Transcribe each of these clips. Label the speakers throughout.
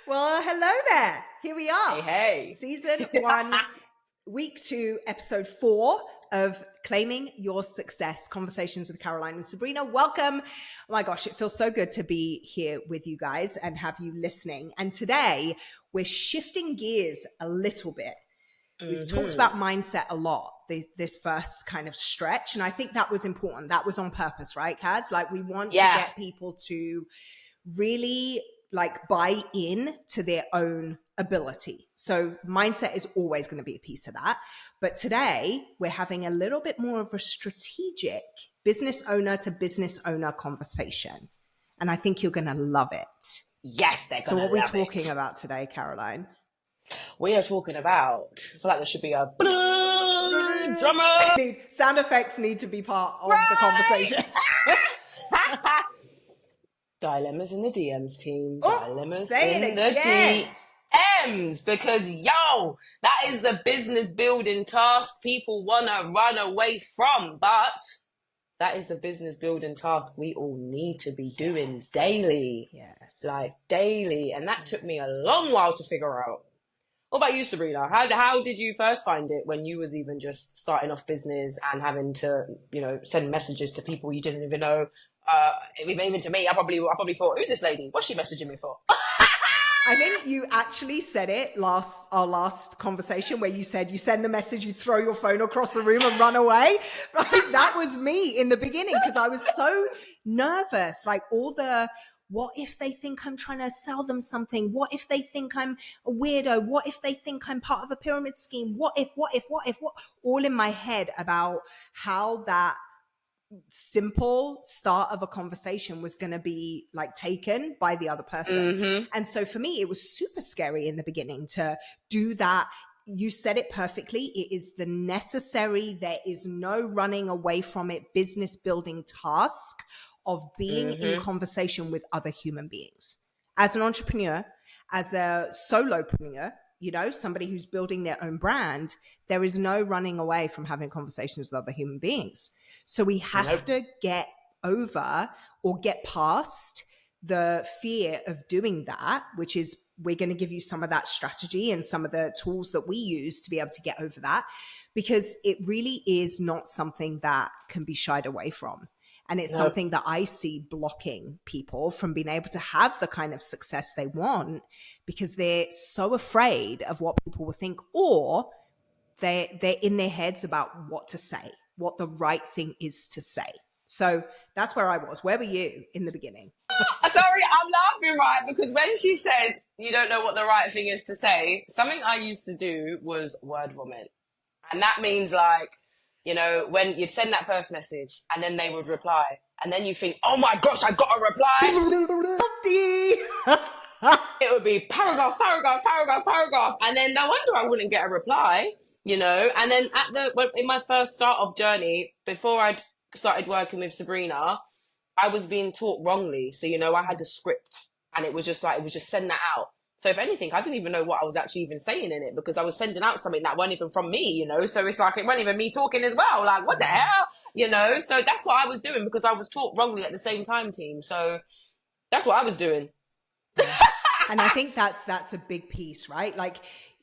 Speaker 1: Well, hello there. Here we are.
Speaker 2: Hey.
Speaker 1: Season 1, week 2, episode 4 of Claiming Your Success, Conversations with Caroline and Sabrina. Welcome. Oh my gosh, it feels so good to be here with you guys and have you listening. And today we're shifting gears a little bit. We've talked about mindset a lot, this first kind of stretch. And I think that was important. That was on purpose, right, Kaz? Like we want to get people to really buy in to their own ability. So mindset is always going to be a piece of that. But today we're having a little bit more of a strategic business owner to business owner conversation. And I think you're going to love it.
Speaker 2: Yes, they're going to
Speaker 1: love it. So what are we talking
Speaker 2: it.
Speaker 1: about today, Caroline?
Speaker 2: We are talking about, I feel like there should be a drummer.
Speaker 1: Sound effects need to be part of the conversation.
Speaker 2: Dilemmas in the DMs, team.
Speaker 1: Dilemmas
Speaker 2: in the DMs. Because, that is the business building task people want to run away from. But that is the business building task we all need to be doing daily.
Speaker 1: Yes.
Speaker 2: Daily. And that took me a long while to figure out. What about you, Sabrina? How did you first find it when you was even just starting off business and having to, send messages to people you didn't even know? Even to me, I probably thought, who's this lady? What's she messaging me for?
Speaker 1: I think you actually said it our last conversation where you said you send the message, you throw your phone across the room and run away. Right? That was me in the beginning because I was so nervous. What if they think I'm trying to sell them something? What if they think I'm a weirdo? What if they think I'm part of a pyramid scheme? What if? All in my head about how that simple start of a conversation was going to be taken by the other person. And so for me, it was super scary in the beginning to do that. You said it perfectly. It is the necessary, there is no running away from it, business building task of being in conversation with other human beings. As an entrepreneur, as a solopreneur, somebody who's building their own brand, there is no running away from having conversations with other human beings. So we have to get over or get past the fear of doing that, which is we're going to give you some of that strategy and some of the tools that we use to be able to get over that, because it really is not something that can be shied away from. And it's something that I see blocking people from being able to have the kind of success they want because they're so afraid of what people will think, or they're in their heads about what to say, what the right thing is to say. So that's where I was. Where were you in the beginning?
Speaker 2: Sorry, I'm laughing, right? Because when she said you don't know what the right thing is to say, something I used to do was word vomit. And that means when you'd send that first message and then they would reply and then you think, oh my gosh, I got a reply. It would be paragraph. And then no wonder I wouldn't get a reply, and then in my first start of journey, before I'd started working with Sabrina, I was being taught wrongly. So, I had a script and it was just send that out. So if anything, I didn't even know what I was actually even saying in it because I was sending out something that wasn't even from me, So it's it wasn't even me talking as well. What the hell, So that's what I was doing because I was taught wrongly at the same time, team. So that's what I was doing.
Speaker 1: And I think that's a big piece, right?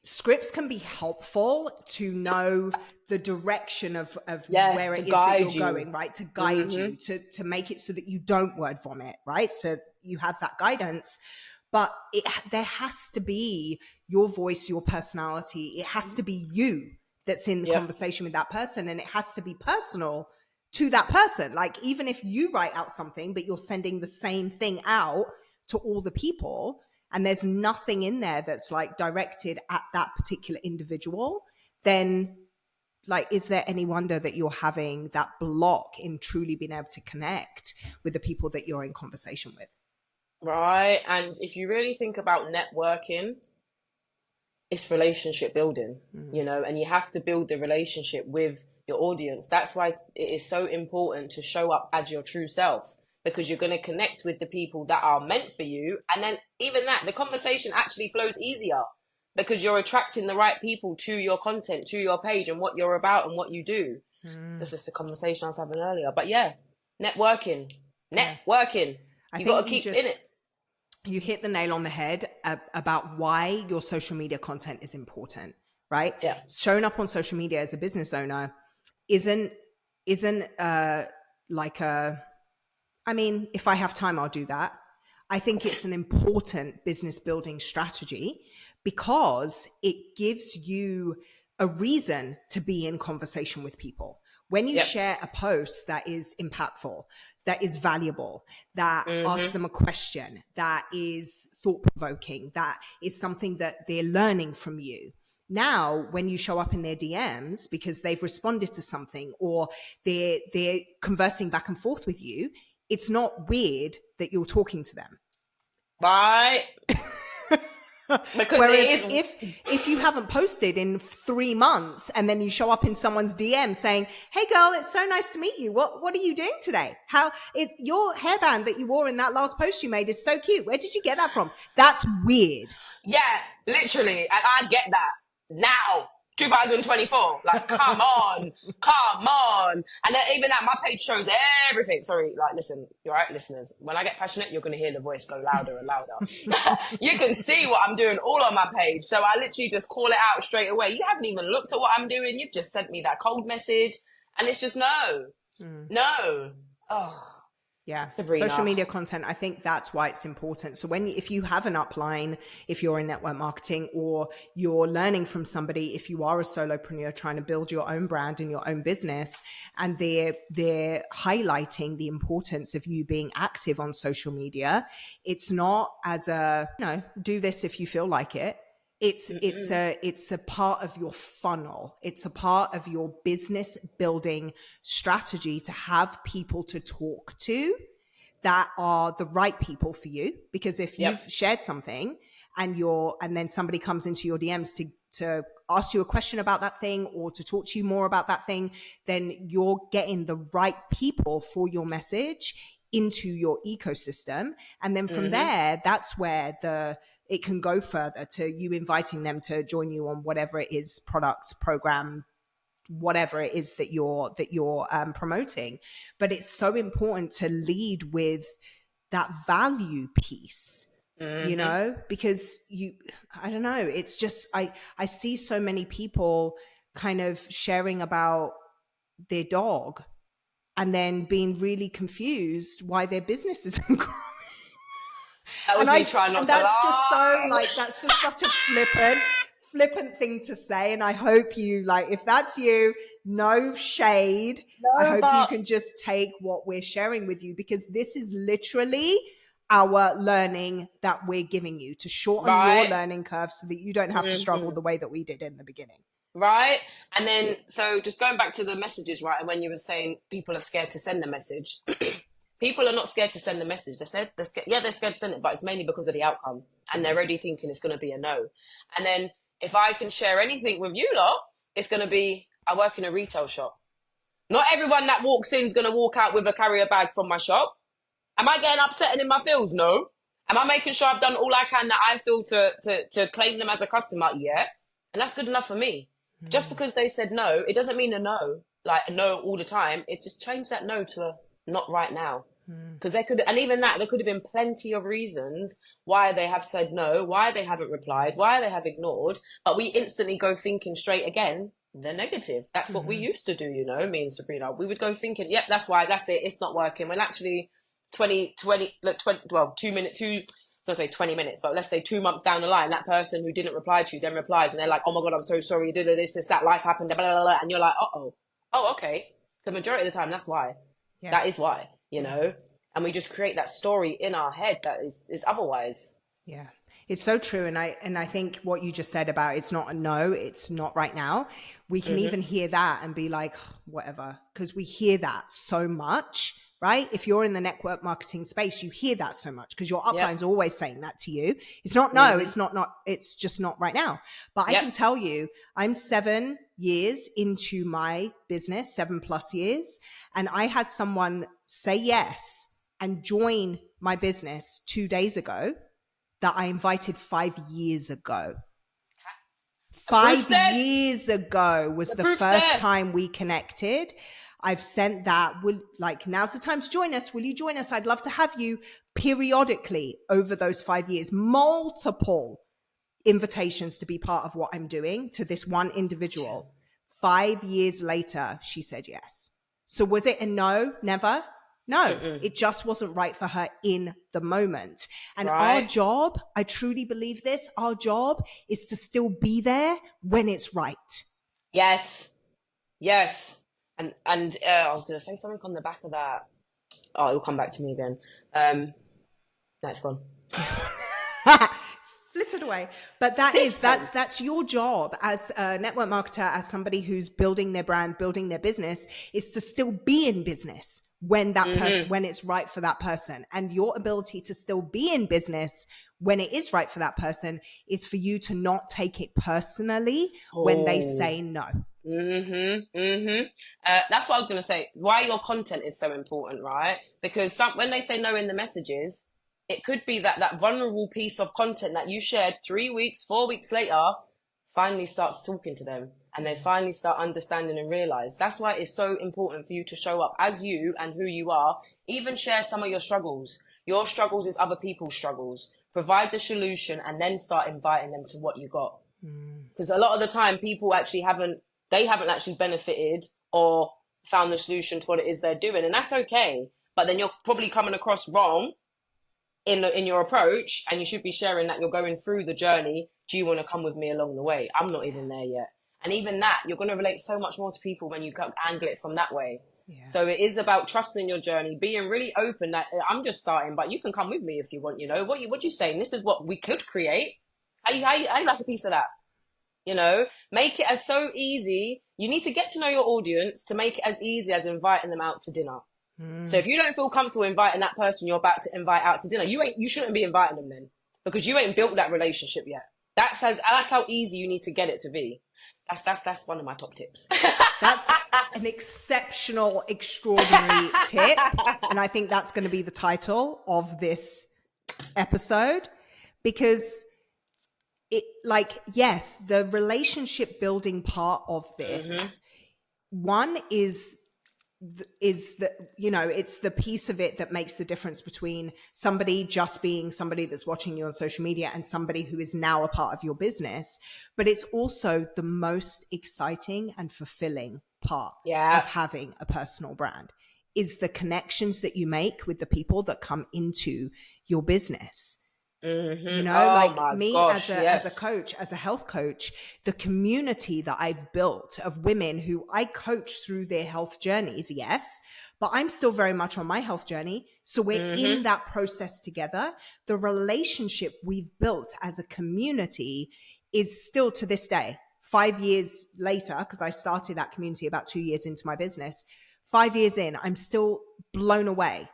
Speaker 1: Scripts can be helpful to know the direction of where it is that you're going, right? To guide you, to make it so that you don't word vomit, right? So you have that guidance. But there has to be your voice, your personality. It has to be you that's in the conversation with that person. And it has to be personal to that person. Even if you write out something, but you're sending the same thing out to all the people, and there's nothing in there that's directed at that particular individual, then is there any wonder that you're having that block in truly being able to connect with the people that you're in conversation with?
Speaker 2: Right. And if you really think about networking, it's relationship building, and you have to build the relationship with your audience. That's why it is so important to show up as your true self, because you're going to connect with the people that are meant for you. And then even that, the conversation actually flows easier because you're attracting the right people to your content, to your page and what you're about and what you do. This is the conversation I was having earlier. But networking. You got to keep in it.
Speaker 1: you hit the nail on the head about why your social media content is important, right?
Speaker 2: Yeah.
Speaker 1: Showing up on social media as a business owner isn't like a, I mean, if I have time, I'll do that. I think it's an important business building strategy because it gives you a reason to be in conversation with people. When you share a post that is impactful, that is valuable, that asks them a question, that is thought provoking, that is something that they're learning from you. Now, when you show up in their DMs because they've responded to something or they're conversing back and forth with you, it's not weird that you're talking to them.
Speaker 2: Right. Because
Speaker 1: whereas if you haven't posted in 3 months and then you show up in someone's DM saying, "Hey girl, it's so nice to meet you. What are you doing today? Your hairband that you wore in that last post you made is so cute. Where did you get that from?" That's weird.
Speaker 2: Yeah, literally. And I get that now. 2024. Like, come on. And then even that, my page shows everything. Sorry, like, listen, you're right, listeners. When I get passionate, you're going to hear the voice go louder and louder. You can see what I'm doing all on my page. So I literally just call it out straight away. You haven't even looked at what I'm doing. You've just sent me that cold message. And it's just no. Oh.
Speaker 1: Yeah.
Speaker 2: Sabrina.
Speaker 1: Social media content. I think that's why it's important. So if you have an upline, if you're in network marketing or you're learning from somebody, if you are a solopreneur trying to build your own brand and your own business, and they're highlighting the importance of you being active on social media, it's not as do this if you feel like it. It's a part of your funnel. It's a part of your business building strategy to have people to talk to that are the right people for you. Because if you've shared something and then somebody comes into your DMs to ask you a question about that thing or to talk to you more about that thing, then you're getting the right people for your message into your ecosystem. And then from there, that's where it can go further to you inviting them to join you on whatever it is, product, program, whatever it is that you're promoting. But it's so important to lead with that value piece, because I don't know, it's just, I see so many people kind of sharing about their dog and then being really confused why their business isn't growing.
Speaker 2: That was me trying not to laugh.
Speaker 1: That's just such a flippant thing to say. And I hope you, if that's you, no shade. I hope you can just take what we're sharing with you, because this is literally our learning that we're giving you to shorten your learning curve so that you don't have to struggle the way that we did in the beginning.
Speaker 2: Right. And then, so just going back to the messages, right? And when you were saying people are scared to send the message, people are not scared to send the message. They're scared to send it, but it's mainly because of the outcome. And they're already thinking it's going to be a no. And then if I can share anything with you lot, it's going to be, I work in a retail shop. Not everyone that walks in is going to walk out with a carrier bag from my shop. Am I getting upset and in my feels? No. Am I making sure I've done all I can that I feel to claim them as a customer? Yeah. And that's good enough for me. Just because they said no, it doesn't mean a no, like a no all the time. It just changed that no to a not right now. Because there could have been plenty of reasons why they have said no, why they haven't replied, why they have ignored, but we instantly go thinking straight again, the negative. That's what we used to do, me and Sabrina. We would go thinking, yep, that's why, that's it, it's not working. When actually 20 minutes, but let's say 2 months down the line, that person who didn't reply to you then replies and they're like, oh my God, I'm so sorry, you did this, that, life happened, blah, blah, blah, and you're like, oh, okay. The majority of the time, that's why. Yeah. That is why, and we just create that story in our head that is otherwise.
Speaker 1: Yeah. It's so true. And I think what you just said about it's not a no, it's not right now. We can even hear that and be like, whatever, because we hear that so much. Right? If you're in the network marketing space, you hear that so much because your upline's always saying that to you. It's not no, it's not, it's just not right now. But I can tell you, I'm 7 years into my business, 7+ years. And I had someone say yes and join my business 2 days ago that I invited 5 years ago. 5 years ago was the first time we connected. I've sent that, now's the time to join us. Will you join us? I'd love to have you. periodically over those 5 years, multiple invitations to be part of what I'm doing to this one individual. 5 years later, she said yes. So was it a no? Never? No, it just wasn't right for her in the moment. And our job, I truly believe this, our job is to still be there when it's right.
Speaker 2: Yes. Yes. And I was going to say something on the back of that. Oh, it'll come back to me again. No, it's gone.
Speaker 1: Flitted away. But that's your job as a network marketer, as somebody who's building their brand, building their business, is to still be in business when that person, when it's right for that person. And your ability to still be in business when it is right for that person is for you to not take it personally when they say no.
Speaker 2: That's what I was going to say. Why your content is so important, right? Because when they say no in the messages, it could be that vulnerable piece of content that you shared 3 weeks, 4 weeks later, finally starts talking to them, and they finally start understanding and realize. That's why it's so important for you to show up as you and who you are. Even share some of your struggles. Your struggles is other people's struggles. Provide the solution and then start inviting them to what you got. Because a lot of the time people actually haven't actually benefited or found the solution to what it is they're doing. And that's okay. But then you're probably coming across wrong in your approach, and you should be sharing that you're going through the journey. Do you want to come with me along the way? I'm not even there yet. And even that, you're going to relate so much more to people when you angle it from that way. Yeah. So it is about trusting your journey, being really open that I'm just starting, but you can come with me if you want, you know. What you saying? This is what we could create. How you like a piece of that? You know, make it as so easy. You need to get to know your audience to make it as easy as inviting them out to dinner. So if you don't feel comfortable inviting that person you're about to invite out to dinner, you shouldn't be inviting them then, because you ain't built that relationship yet. That's how easy you need to get it to be. That's one of my top tips.
Speaker 1: That's an exceptional, extraordinary tip. And I think that's going to be the title of this episode, because yes, the relationship building part of this, one is that, you know, it's the piece of it that makes the difference between somebody just being somebody that's watching you on social media and somebody who is now a part of your business. But it's also the most exciting and fulfilling part of having a personal brand, is the connections that you make with the people that come into your business. You know, as a coach, as a health coach, the community that I've built of women who I coach through their health journeys, yes, but I'm still very much on my health journey. So we're in that process together. The relationship we've built as a community is still to this day, 5 years later, because I started that community about 2 years into my business. 5 years in, I'm still blown away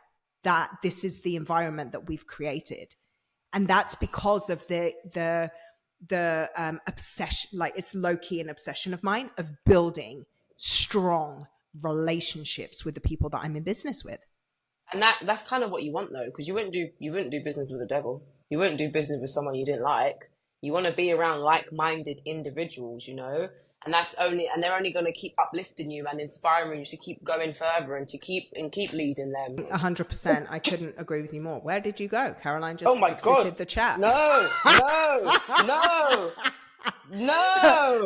Speaker 1: that this is the environment that we've created. And that's because of the obsession, like it's low-key an obsession of mine, of building strong relationships with the people that I'm in business with.
Speaker 2: And that's kind of what you want, though, because you wouldn't do business with the devil. You wouldn't do business with someone you didn't like. You want to be around like-minded individuals, you know. And they're only going to keep uplifting you and inspiring you to keep going further and to keep leading them.
Speaker 1: 100%. I couldn't agree with you more. Where did you go? Caroline just exited the chat.
Speaker 2: No.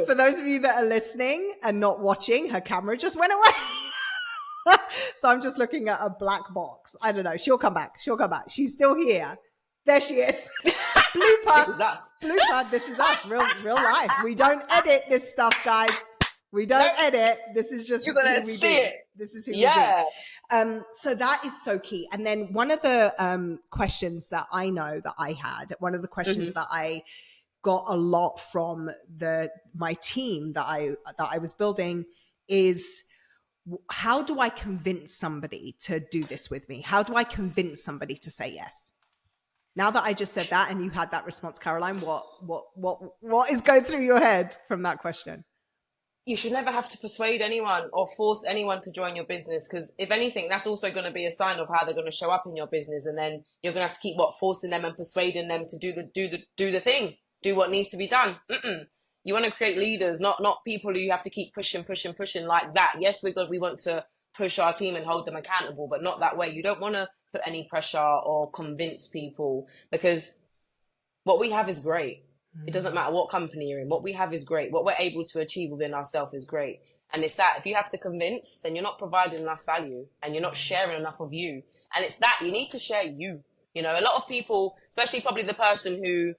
Speaker 1: For those of you that are listening and not watching, her camera just went away. So I'm just looking at a black box. I don't know. She'll come back. She's still here. There she is. Blooper.
Speaker 2: This is us.
Speaker 1: Blooper. This is us. Real life. We don't edit this stuff, guys. We don't edit. This is just
Speaker 2: you're gonna see it.
Speaker 1: This is who we be. So that is so key. And then one of the questions that I know that I had, one of the questions that I got a lot from my team that I was building is, how do I convince somebody to do this with me? How do I convince somebody to say yes? Now that I just said that and you had that response, Caroline, what is going through your head from that question?
Speaker 2: You should never have to persuade anyone or force anyone to join your business, because if anything, that's also going to be a sign of how they're going to show up in your business, and then you're going to have to keep forcing them and persuading them to do the thing, do what needs to be done. You want to create leaders, not people who you have to keep pushing like that. Yes, we want to push our team and hold them accountable, but not that way. You don't want to put any pressure or convince people, because what we have is great. It doesn't matter what company you're in. What we have is great. What we're able to achieve within ourselves is great. And it's that if you have to convince, then you're not providing enough value and you're not sharing enough of you. And it's that you need to share you. You know, a lot of people, especially probably the person who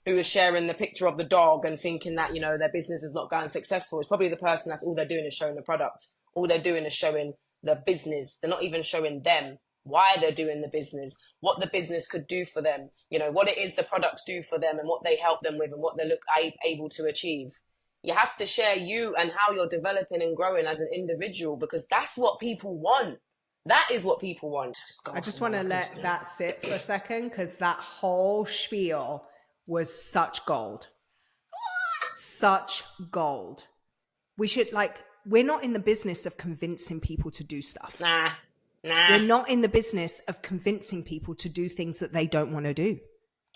Speaker 2: is sharing the picture of the dog and thinking that, you know, their business is not going successful, it's probably the person that's all they're doing is showing the product. All they're doing is showing the business. They're not even showing them why they're doing the business, what the business could do for them, you know, what it is the products do for them and what they help them with and what they look able to achieve. You have to share you and how you're developing and growing as an individual, because that's what people want. That is what people want.
Speaker 1: I just want to let that sit for a second, because that whole spiel was such gold. Such gold. We should, like, we're not in the business of convincing people to do stuff.
Speaker 2: Nah.
Speaker 1: We're not in the business of convincing people to do things that they don't want to do.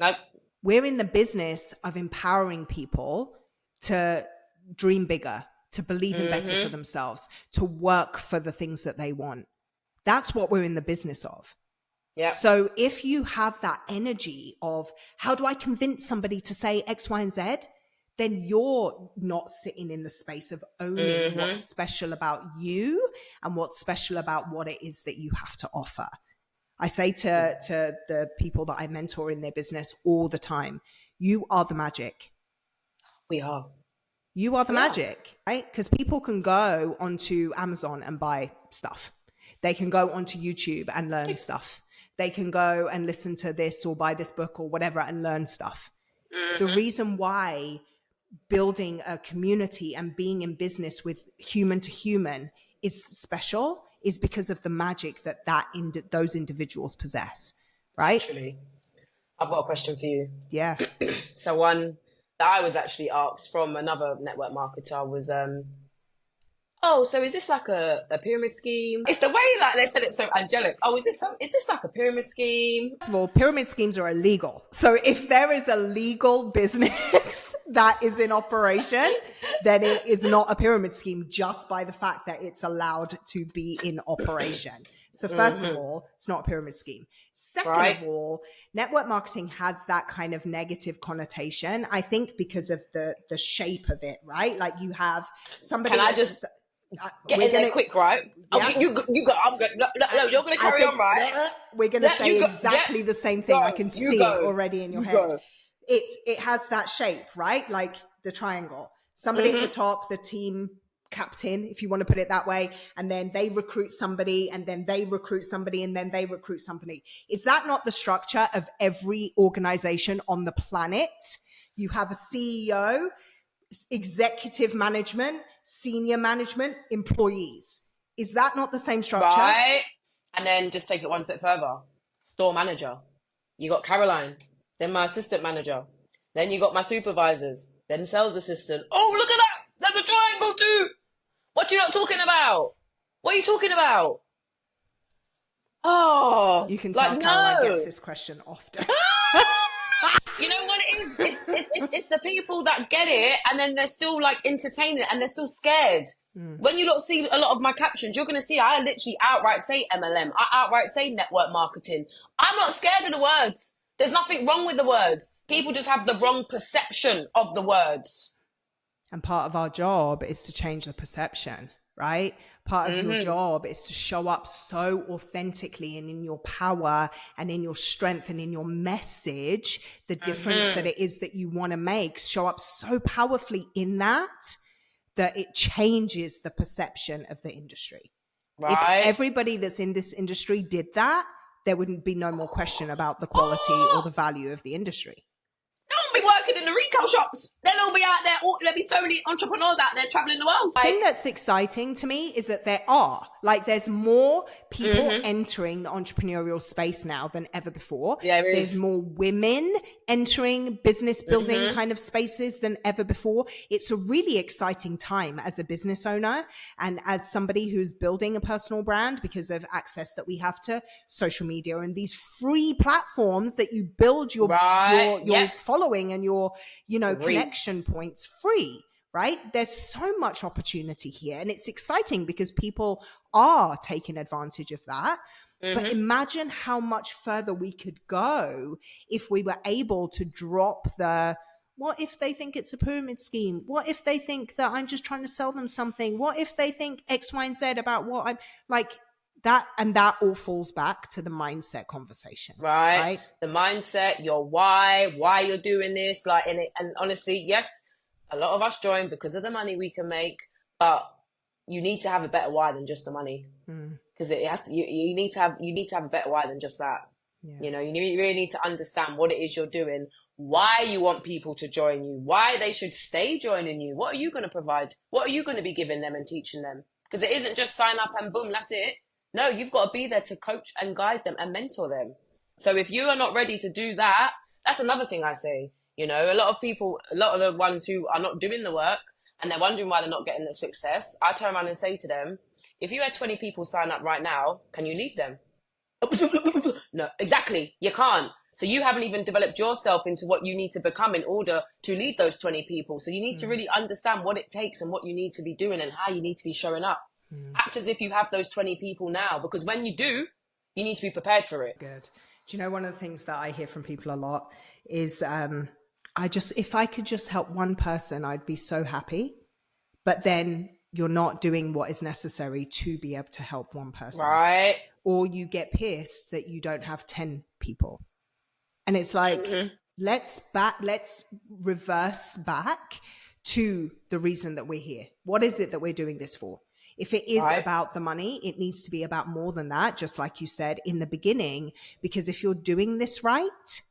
Speaker 2: Nope.
Speaker 1: We're in the business of empowering people to dream bigger, to believe in better for themselves, to work for the things that they want. That's what we're in the business of.
Speaker 2: Yeah.
Speaker 1: So if you have that energy of how do I convince somebody to say X, Y, and Z, then you're not sitting in the space of owning what's special about you and what's special about what it is that you have to offer. I say to the people that I mentor in their business all the time, you are the magic.
Speaker 2: We are.
Speaker 1: You are the magic, right? Because people can go onto Amazon and buy stuff. They can go onto YouTube and learn stuff. They can go and listen to this or buy this book or whatever and learn stuff. The reason why building a community and being in business with human to human is special is because of the magic that those individuals possess, right?
Speaker 2: Actually, I've got a question for you.
Speaker 1: Yeah.
Speaker 2: So one that I was actually asked from another network marketer was, oh, so is this like a pyramid scheme? It's the way like they said it so angelic. Oh, is this like a pyramid scheme?
Speaker 1: First of all, pyramid schemes are illegal. So if there is a legal business that is in operation, then it is not a pyramid scheme just by the fact that it's allowed to be in operation. So first of all, it's not a pyramid scheme. Second of all, network marketing has that kind of negative connotation, I think, because of the shape of it, right? Like you have somebody...
Speaker 2: Can I just... Get in there quick, right?
Speaker 1: Yeah.
Speaker 2: You go. I'm good. No, you're going to carry on, right?
Speaker 1: We're going to say exactly the same thing. I can see it already in your head. It has that shape, right? Like the triangle. Somebody at the top, the team captain, if you want to put it that way, and then they recruit somebody, and then they recruit somebody, and then they recruit somebody. Is that not the structure of every organization on the planet? You have a CEO, executive management, senior management, employees. Is that not the same structure?
Speaker 2: Right. And then just take it one step further. Store manager. You got Caroline, then my assistant manager. Then you got my supervisors, then sales assistant. Oh, look at that. There's a triangle too. What you not talking about? What are you talking about? Oh.
Speaker 1: You can tell Caroline gets this question often.
Speaker 2: You know what it is? It's the people that get it and then they're still like entertaining it and they're still scared. When you lot see a lot of my captions, you're going to see I literally outright say MLM. I outright say network marketing. I'm not scared of the words. There's nothing wrong with the words. People just have the wrong perception of the words.
Speaker 1: And part of our job is to change the perception, right? Part of your job is to show up so authentically and in your power and in your strength and in your message, the difference that it is that you want to make, show up so powerfully in that it changes the perception of the industry. Right. If everybody that's in this industry did that, there wouldn't be no more question about the quality or the value of the industry.
Speaker 2: Don't be working in the retail shops. They'll all be out there. There'll be so many entrepreneurs out there traveling the world.
Speaker 1: The thing that's exciting to me is that there's more people entering the entrepreneurial space now than ever before.
Speaker 2: Yeah,
Speaker 1: there's more women entering business building kind of spaces than ever before. It's a really exciting time as a business owner and as somebody who's building a personal brand because of access that we have to social media and these free platforms that you build your following and your, connection points free, right? There's so much opportunity here and it's exciting because people are taking advantage of that. But imagine how much further we could go if we were able to drop the, what if they think it's a pyramid scheme? What if they think that I'm just trying to sell them something? What if they think X, Y, and Z about what I'm like that? And that all falls back to the mindset conversation,
Speaker 2: Right.
Speaker 1: right?
Speaker 2: The mindset, your why you're doing this. Like, and honestly, yes, a lot of us join because of the money we can make, but you need to have a better why than just the money. Because it has to, you need to have a better why than just that.
Speaker 1: Yeah.
Speaker 2: You know, really need to understand what it is you're doing, why you want people to join you, why they should stay joining you. What are you going to provide? What are you going to be giving them and teaching them? Because it isn't just sign up and boom, that's it. No, you've got to be there to coach and guide them and mentor them. So if you are not ready to do that, that's another thing I say. You know, a lot of people, a lot of the ones who are not doing the work and they're wondering why they're not getting the success, I turn around and say to them, if you had 20 people sign up right now, can you lead them? No, exactly. You can't. So you haven't even developed yourself into what you need to become in order to lead those 20 people. So you need to really understand what it takes and what you need to be doing and how you need to be showing up. Act as if you have those 20 people now, because when you do, you need to be prepared for it.
Speaker 1: Good. Do you know, one of the things that I hear from people a lot is if I could just help one person, I'd be so happy. But then you're not doing what is necessary to be able to help one person.
Speaker 2: Right.
Speaker 1: Or you get pissed that you don't have 10 people. And it's like, let's reverse back to the reason that we're here. What is it that we're doing this for? If it is about the money, it needs to be about more than that, just like you said in the beginning, because if you're doing this right,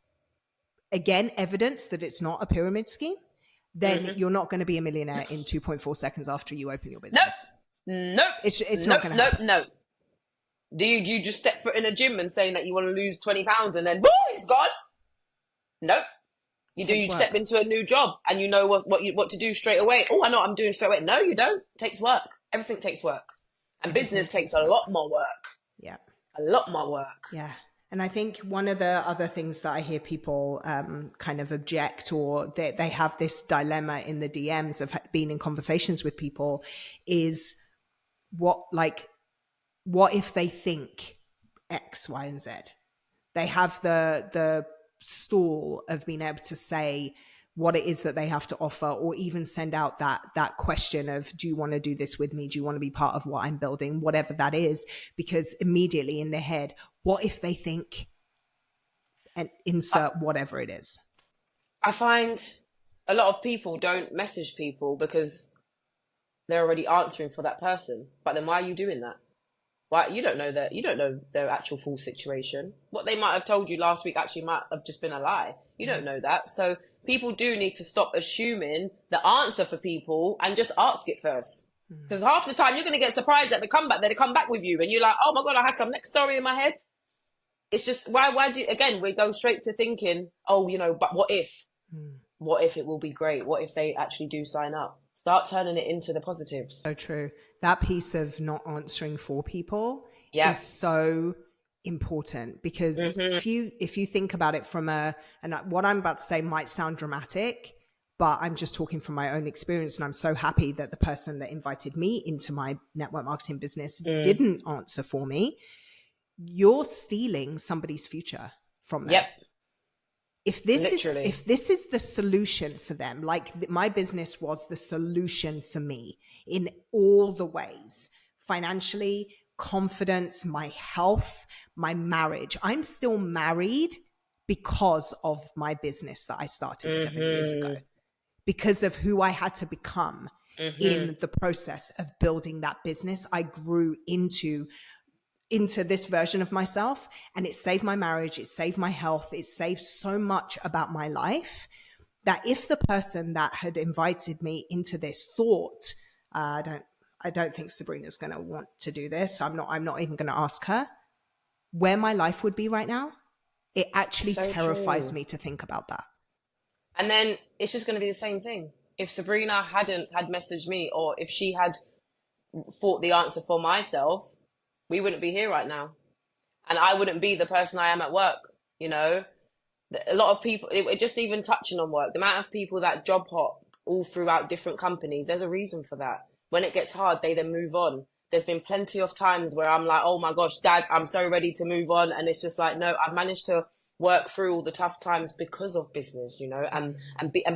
Speaker 1: again, evidence that it's not a pyramid scheme, then you're not going to be a millionaire in 2.4 seconds after you open your business.
Speaker 2: Nope.
Speaker 1: It's not going to happen.
Speaker 2: Nope. Do you just step foot in a gym and saying that you want to lose 20 pounds and then, boom, it's gone? Nope. You step into a new job and you know what to do straight away. Oh, I know what I'm doing straight away. No, you don't. It takes work. Everything takes work. And business takes a lot more work.
Speaker 1: Yeah.
Speaker 2: A lot more work.
Speaker 1: Yeah. And I think one of the other things that I hear people kind of object, or they have this dilemma in the DMs of being in conversations with people, is what if they think X, Y, and Z? They have the stall of being able to say what it is that they have to offer, or even send out that question of, do you want to do this with me? Do you want to be part of what I'm building? Whatever that is, because immediately in their head, what if they think, and insert whatever it is.
Speaker 2: I find a lot of people don't message people because they're already answering for that person. But then why are you doing that? Why? You don't know their actual full situation. What they might have told you last week actually might have just been a lie. You don't know that. So people do need to stop assuming the answer for people and just ask it first. Because half the time you're going to get surprised at the comeback that they come back with you and you're like, oh my God, I had some next story in my head. It's just, why do, again, we go straight to thinking, oh, but what if? What if it will be great? What if they actually do sign up? Start turning it into the positives.
Speaker 1: So true. That piece of not answering for people is so important, because if you think about it from and what I'm about to say might sound dramatic, but I'm just talking from my own experience. And I'm so happy that the person that invited me into my network marketing business didn't answer for me. You're stealing somebody's future from them.
Speaker 2: Yep.
Speaker 1: If this is the solution for them, like my business was the solution for me in all the ways, financially, confidence, my health, my marriage. I'm still married because of my business that I started 7 years ago, because of who I had to become in the process of building that business. I grew into this version of myself, and it saved my marriage. It saved my health. It saved so much about my life that if the person that had invited me into this thought, I don't think Sabrina's going to want to do this. I'm not even going to ask her where my life would be right now. It actually terrifies me to think about that.
Speaker 2: And then it's just going to be the same thing. If Sabrina had messaged me, or if she had thought the answer for myself, we wouldn't be here right now. And I wouldn't be the person I am at work. A lot of people, it just even touching on work, the amount of people that job hop all throughout different companies, there's a reason for that. When it gets hard, they then move on There's been plenty of times where I'm like, oh my gosh, Dad, I'm so ready to move on. And it's just like, no, I've managed to work through all the tough times because of business, you know, and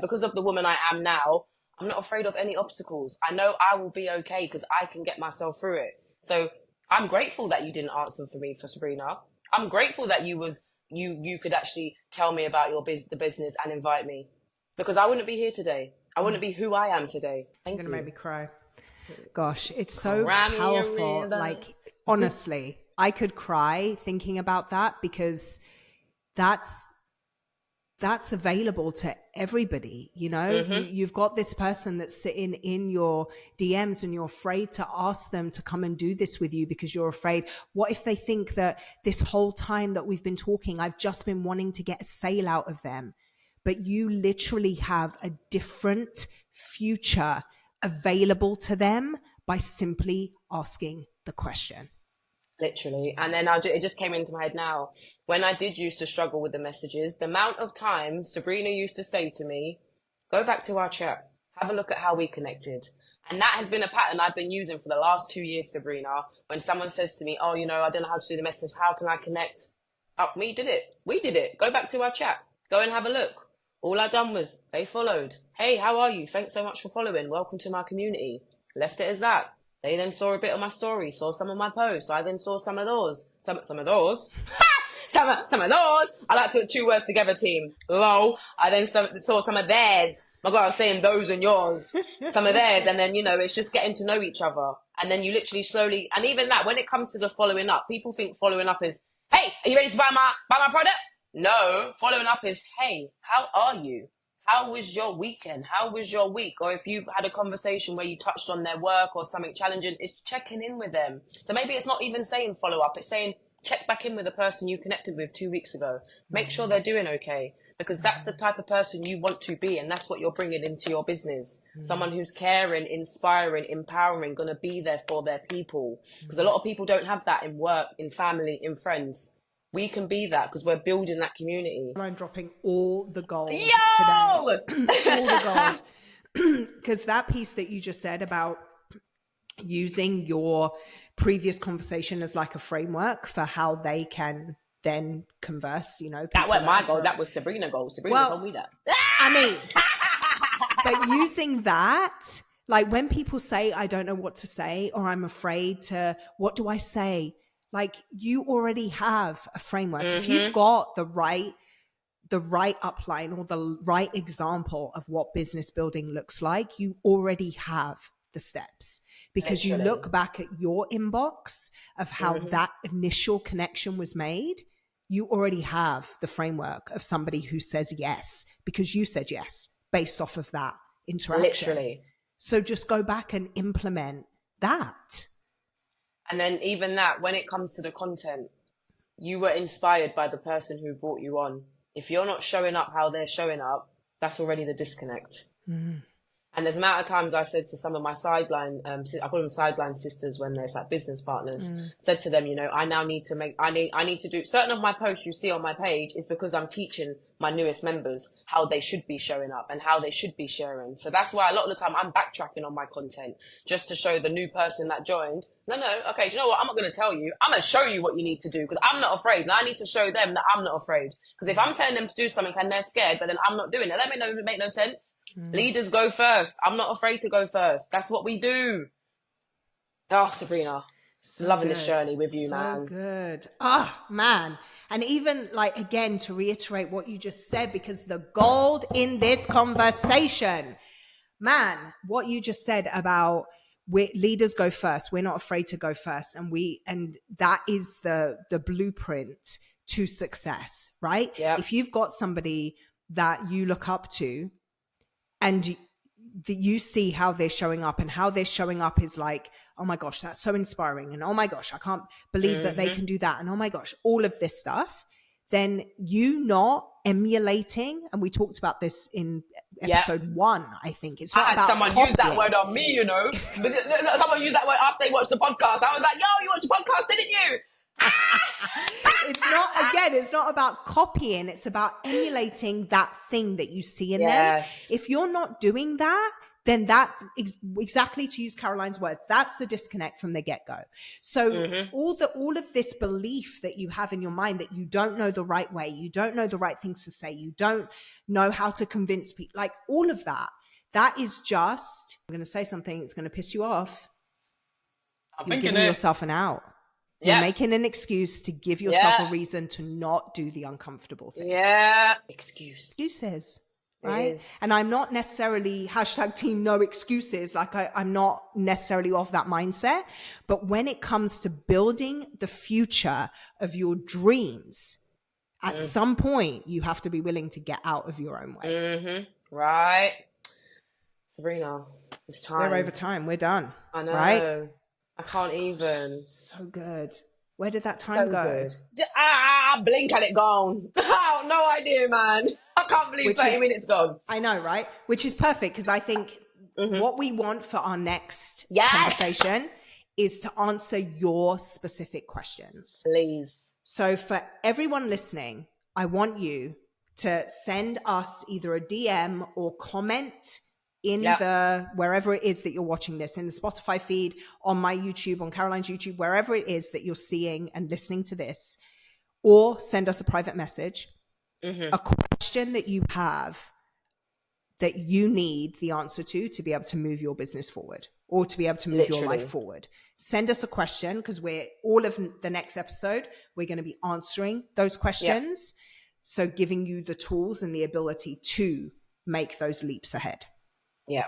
Speaker 2: because of the woman I am now. I'm not afraid of any obstacles. I know I will be okay because I can get myself through it. So I'm grateful that you didn't answer for me, for Sabrina. I'm grateful that you could actually tell me about the business and invite me, because I wouldn't be here today. I wouldn't be who I am today. Thank
Speaker 1: You're
Speaker 2: you.
Speaker 1: gonna make me cry. Gosh, it's so
Speaker 2: Cry me a
Speaker 1: powerful.
Speaker 2: river.
Speaker 1: Like, honestly, I could cry thinking about that, because that's available to everybody. You know, you've got this person that's sitting in your DMs and you're afraid to ask them to come and do this with you because you're afraid, what if they think that this whole time that we've been talking, I've just been wanting to get a sale out of them? But you literally have a different future available to them by simply asking the question.
Speaker 2: Literally. And then it just came into my head now. When I did used to struggle with the messages, the amount of times Sabrina used to say to me, go back to our chat, have a look at how we connected. And that has been a pattern I've been using for the last 2 years, Sabrina. When someone says to me, oh, you know, I don't know how to do the message, how can I connect? Oh, we did it. Go back to our chat. Go and have a look. All I done was they followed. Hey, how are you? Thanks so much for following. Welcome to my community. Left it as that. They then saw a bit of my story, saw some of my posts. I then saw some of those. Some of those. some of those. I like to put 2 words together, team. Lol. I then saw some of theirs. My God, I was saying those and yours. Some of theirs. And then, you know, it's just getting to know each other. And then you literally slowly, and even that, when it comes to the following up, people think following up is, hey, are you ready to buy my product? No, following up is, hey, how are you? How was your weekend? How was your week? Or if you had a conversation where you touched on their work or something challenging, it's checking in with them. So maybe it's not even saying follow up. It's saying check back in with the person you connected with 2 weeks ago. Make sure they're doing okay, because that's the type of person you want to be. And that's what you're bringing into your business. Someone who's caring, inspiring, empowering, going to be there for their people. Because a lot of people don't have that in work, in family, in friends. We can be that because we're building that community.
Speaker 1: I'm dropping all the gold
Speaker 2: Yo!
Speaker 1: today. All the gold. Because that piece that you just said about using your previous conversation as like a framework for how they can then converse, you know.
Speaker 2: That wasn't my goal. That was Sabrina goal. Sabrina told me that.
Speaker 1: I mean, but using that, like when people say, I don't know what to say, or I'm afraid to, what do I say? Like, you already have a framework. If you've got the right upline or the right example of what business building looks like, you already have the steps, because you look back at your inbox of how that initial connection was made. You already have the framework of somebody who says yes, because you said yes based off of that interaction.
Speaker 2: Literally.
Speaker 1: So just go back and implement that.
Speaker 2: And then even that, when it comes to the content, you were inspired by the person who brought you on. If you're not showing up how they're showing up, that's already the disconnect. And there's amount of times I said to some of my sideline, I call them sideline sisters when there's like business partners, said to them, you know, I now need to I need to do certain of my posts you see on my page is because I'm teaching my newest members how they should be showing up and how they should be sharing. So that's why a lot of the time I'm backtracking on my content just to show the new person that joined. Okay, do you know what? I'm not going to tell you. I'm going to show you what you need to do, because I'm not afraid. And I need to show them that I'm not afraid. Because if I'm telling them to do something and they're scared, but then I'm not doing it, that make no sense. Leaders go first. I'm not afraid to go first. That's what we do. Oh, Sabrina.
Speaker 1: So
Speaker 2: loving
Speaker 1: good.
Speaker 2: This journey with you,
Speaker 1: so
Speaker 2: man.
Speaker 1: So good. Oh, man. And even like, again, to reiterate what you just said, because the gold in this conversation, man, what you just said about leaders go first. We're not afraid to go first. And that is the blueprint to success, right?
Speaker 2: Yep.
Speaker 1: If you've got somebody that you look up to and you see how they're showing up, and how they're showing up is like, oh my gosh, that's so inspiring. And oh my gosh, I can't believe that they can do that. And oh my gosh, all of this stuff, then you not emulating. And we talked about this in episode 1, I think. It's not about
Speaker 2: someone use that word on me, you know. Someone used that word after they watched the podcast. I was like, yo, you watched the podcast, didn't you?
Speaker 1: It's not about copying. It's about emulating that thing that you see in them. If you're not doing that, then that exactly, to use Caroline's word, that's the disconnect from the get-go. So all of this belief that you have in your mind that you don't know the right way, you don't know the right things to say, you don't know how to convince people, like all of that, that is just, I'm going to say something, it's going to piss you off. You're giving yourself an out. You're making an excuse to give yourself a reason to not do the uncomfortable thing.
Speaker 2: Yeah. Excuses.
Speaker 1: Right. And I'm not necessarily #team no excuses. Like I'm not necessarily of that mindset. But when it comes to building the future of your dreams, at some point you have to be willing to get out of your own way.
Speaker 2: Right. Sabrina, it's time.
Speaker 1: We're over time. We're done.
Speaker 2: I know.
Speaker 1: Right?
Speaker 2: I can't even.
Speaker 1: So good. Where did that time go?
Speaker 2: Good. Blink and it gone. No idea, man. I can't believe 30 minutes gone.
Speaker 1: I know, right? Which is perfect, because I think what we want for our next conversation is to answer your specific questions.
Speaker 2: Please.
Speaker 1: So for everyone listening, I want you to send us either a DM or comment in the, wherever it is that you're watching this, in the Spotify feed, on my YouTube, on Caroline's YouTube, wherever it is that you're seeing and listening to this, or send us a private message, a question that you have that you need the answer to be able to move your business forward or to be able to move your life forward. Send us a question, because we're all of the next episode, we're going to be answering those questions. So giving you the tools and the ability to make those leaps ahead.
Speaker 2: Yeah.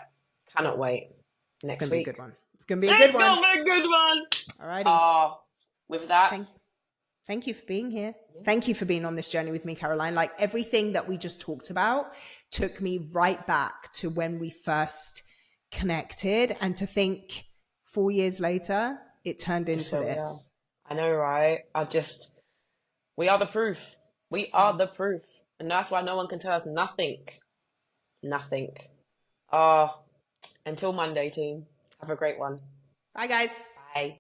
Speaker 2: Cannot wait. Next
Speaker 1: week. It's going to be a good one.
Speaker 2: It's going to be a good one.
Speaker 1: All righty.
Speaker 2: With that.
Speaker 1: Thank you for being here. Thank you for being on this journey with me, Caroline. Like, everything that we just talked about took me right back to when we first connected, and to think 4 years later, it turned into this.
Speaker 2: I know, right? We are the proof. We are the proof. And that's why no one can tell us nothing. Nothing. Until Monday, team. Have a great one.
Speaker 1: Bye, guys.
Speaker 2: Bye.